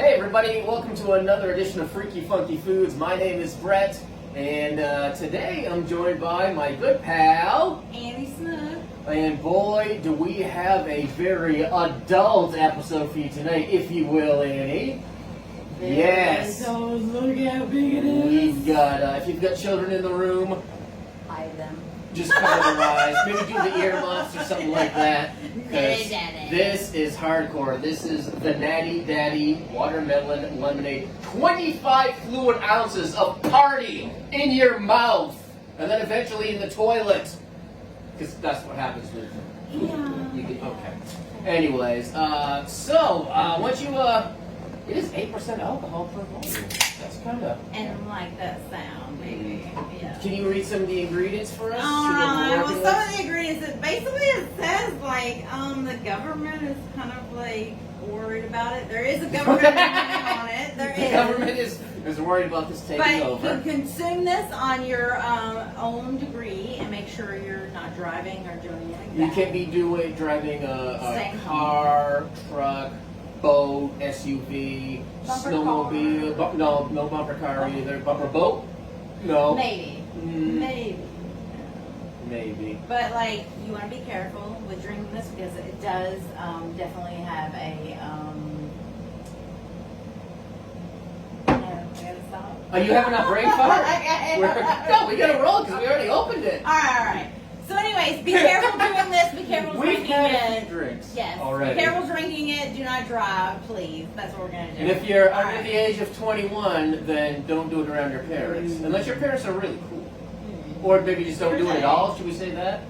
Hey everybody, welcome to another edition of Freaky Funky Foods. My name is Brett, and today I'm joined by my good pal, Annie Smith. And boy, do we have a very adult episode for you tonight, if you will, Annie. Yes. Look how big it is. We've got, if you've got children in the room, Hide them. just cover their eyes. Maybe do the earmuffs or something like that. Natty Daddy. This is hardcore. This is the Natty Daddy Watermelon Lemonade. 25 fluid ounces of party in your mouth. And then eventually in the toilet. Because that's what happens with you can, okay. Anyways, once you, it is 8% alcohol per volume. That's kind of... And like that sound, maybe. Yeah. Can you read some of the ingredients for us? Well, some of the ingredients, basically it says like, the government is kind of like worried about it. There is a government on it. The government is worried about this taking over. But you consume this on your own degree and make sure you're not driving or doing anything You bad. can't be driving a Same car, truck, boat, SUV, Bumper snowmobile. No bumper car either. Bumper boat? No. Maybe. Maybe. But like, you want to be careful with drinking this because it does definitely have a. No, I gotta stop. Are you having a brain fart? Okay. No, we gotta roll because we already opened it. All right. So, anyways, be careful doing this. Be careful We've drinking had a it. few drinks Yes. already. Be careful drinking it. Do not drive, please. That's what we're gonna do. And if you're All under right. the age of 21, then don't do it around your parents. Unless your parents are really cool. Or maybe just don't do it at all. Should we say that?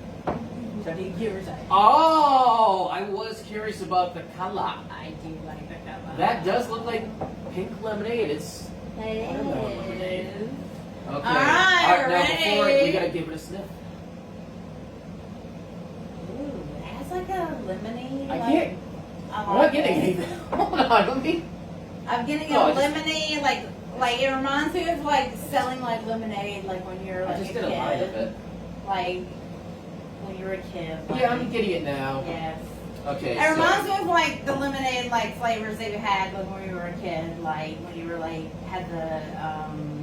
Give or take. Oh, I was curious about the color. I do like the color. That does look like pink lemonade. It's It watermelon is. lemonade. Okay. All right, Now before ready? we gotta give it a sniff. Ooh, it has like a lemonade. I like, can't. I I'm like not getting it. anything. Hold on, let me. I'm getting No, a I just- lemonade, like it reminds me of like selling like lemonade, like when you're like I just a did a line of kid, it. like when you were a kid. Like, Yeah, I'm getting it now. Yes. Okay. It reminds me of like the lemonade like flavors that you had like when you were a kid, like when you were like had the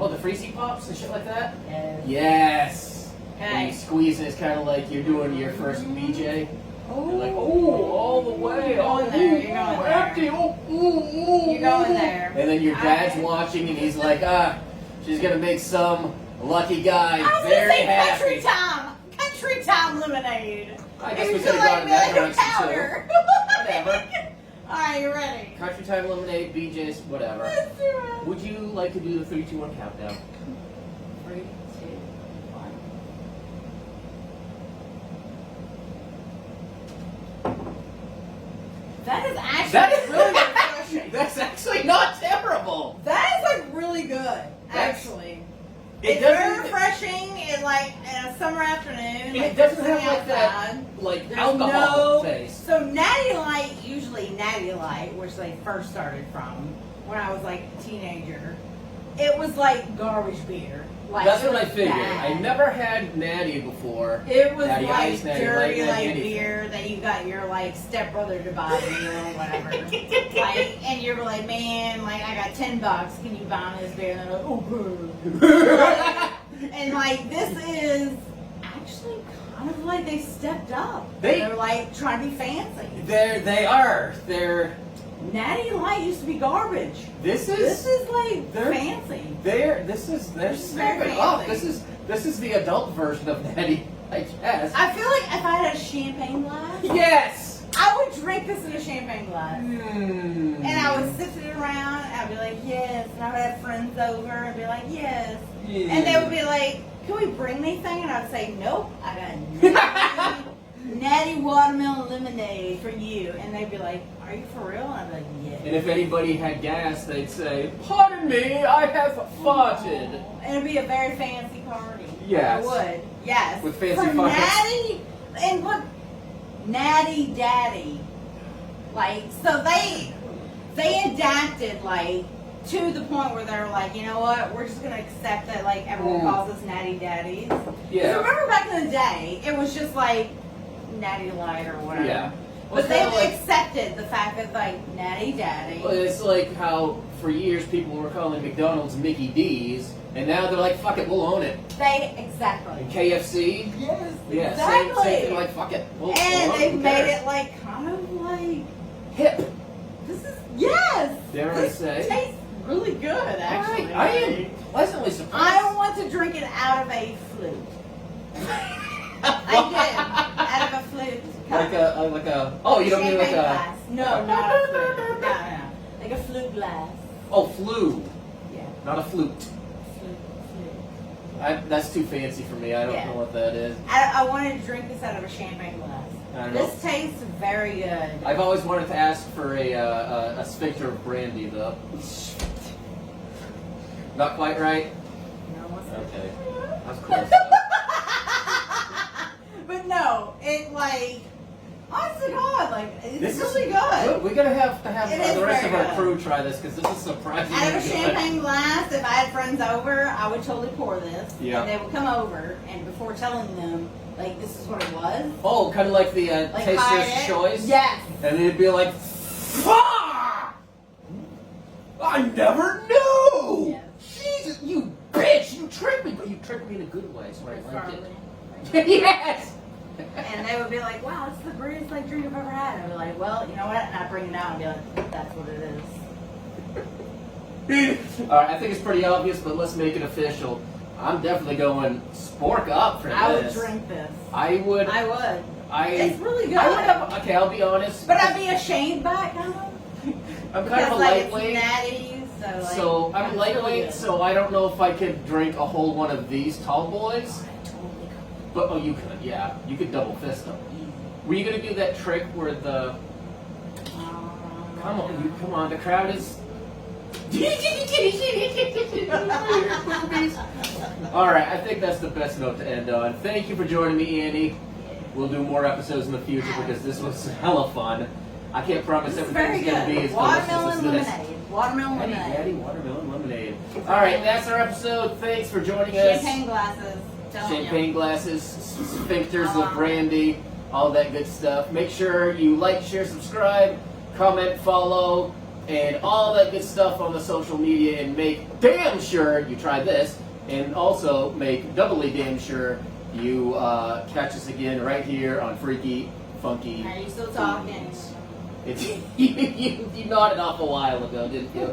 Oh, the Freezy Pops and shit like that. Yes. Yes. And Okay. you squeeze it. It's kind of like you're doing your first BJ. Oh, You're like, oh, all the way. You're going there, you're going there. Empty. You're going there. And then your dad's Okay. watching, and he's like, she's gonna make some lucky guy I was gonna very say happy. country time lemonade. I guess It we was could have gone in that direction powder. too. Whatever. All right, you ready? Country time lemonade, BJ's, whatever. Let's do it. Would you like to do the 3, 2, 1 countdown? 3, 2, 1. That is actually That is really refreshing. That's actually not terrible. That is like really good, actually. It's doesn't- very refreshing in like in a summer afternoon. It like, doesn't sitting have like that, outside. like There's alcohol no taste. So Natty Light, usually Natty Light, which they first started from when I was like a teenager, it was like garbage beer. Like, That's it what I was figured. bad. I never had Natty before. It was Natty like Ice, Natty dirty Light, like Natty beer that you got your like stepbrother to buy you or whatever. Like, and you're like, man, like I got $10. Can you buy me this beer? And they're like, oh, good. And like this is actually kind of like they stepped up. They're like trying to be fancy. They are. They're. Natty Light used to be garbage. This This is like they're- fancy. They're This is stepping very up. fancy. This is the adult version of Natty, I guess. I feel like if I had a champagne glass, Yes. I would drink this in a champagne glass. Mm. And I would sift it around, and I'd be like, yes. And I would have friends over and be like, yes. Yeah. And they would be like, can we bring anything? And I would say, nope, I got natty watermelon lemonade for you. And they'd be like, are you for real? And I'd be like, yes. And if anybody had gas, they'd say, pardon me, I have farted. And it'd be a very fancy party. Yes. It would. Yes. With fancy for farts. Natty, and look, Natty Daddy. Like, so they adapted, like, to the point where they're like, you know what, we're just going to accept that, like, everyone calls us Natty Daddies. 'Cause Yeah. remember back in the day, it was just like Natty Light or whatever. Yeah. But it's they've kinda like, accepted the fact that like Natty Daddy. well, it's like how for years people were calling McDonald's Mickey D's, and now they're like, fuck it, we'll own it. Exactly. KFC, Yes, yeah, exactly. same thing, like, fuck it. We'll And own they've who made cares? it like kind of like Hip. this is yes. Dare I this say? tastes really good actually. I am pleasantly surprised. I want to drink it out of a flute. I did out of a flute. like a. Oh, you don't mean like Champagne a. glass. No, not a flute. No. Like a flute glass. Oh, flu, Yeah. not a flute. Flute. That's too fancy for me. I don't Yeah. know what that is. I wanted to drink this out of a champagne glass. I don't know. This tastes very good. I've always wanted to ask for a sphincter of brandy, though. Not quite right. No, what's that? Okay, that's close. But no, it like, honest to God, like it's This is really good. We're gonna have to have It is the rest of very our good. crew try this because this is surprisingly Out of a good. champagne glass, if I had friends over, I would totally pour this. Yeah. And they would come over, and before telling them, like, this is what it was. Oh, kind of like the Like taster's hide it. choice. Yes. And they'd be like, "Fuck! I never knew! Yes. Jesus, you bitch! You tricked me, but you tricked me in a good way, so I liked Sorry. it." Yes! And they would be like, wow, it's the greatest like drink I've ever had. I'd be like, well, you know what? And I'd bring it out and be like, that's what it is. Alright, I think it's pretty obvious, but let's make it official. I'm definitely going spork up for I would this. drink this. I would. I would. I. It's really good. I would have. Okay, I'll be honest. But I'd be ashamed by it, kind of. I'm kind Because, of a like, lightweight. It's natty, so like. So I'm it's lightweight, really good. so I don't know if I could drink a whole one of these tall boys. I totally could. But you could, yeah, you could double fist them. Were you gonna do that trick where the come on, the crowd is. All right, I think that's the best note to end on. Thank you for joining me, Andy. We'll do more episodes in the future because this was hella fun. I can't promise This is very everything's gonna be good. as Watermelon delicious as this. lemonade. Watermelon Natty lemonade. Daddy watermelon lemonade. All right, that's our episode. Thanks for joining us. Champagne glasses. Telling Champagne glasses, sphincters of brandy, all that good stuff. Make sure you like, share, subscribe, comment, follow, and all that good stuff on the social media, and make damn sure you try this, and also make doubly damn sure you catch us again right here on Freaky Funky. Are you still talking? It's, you nodded off a while ago, didn't you?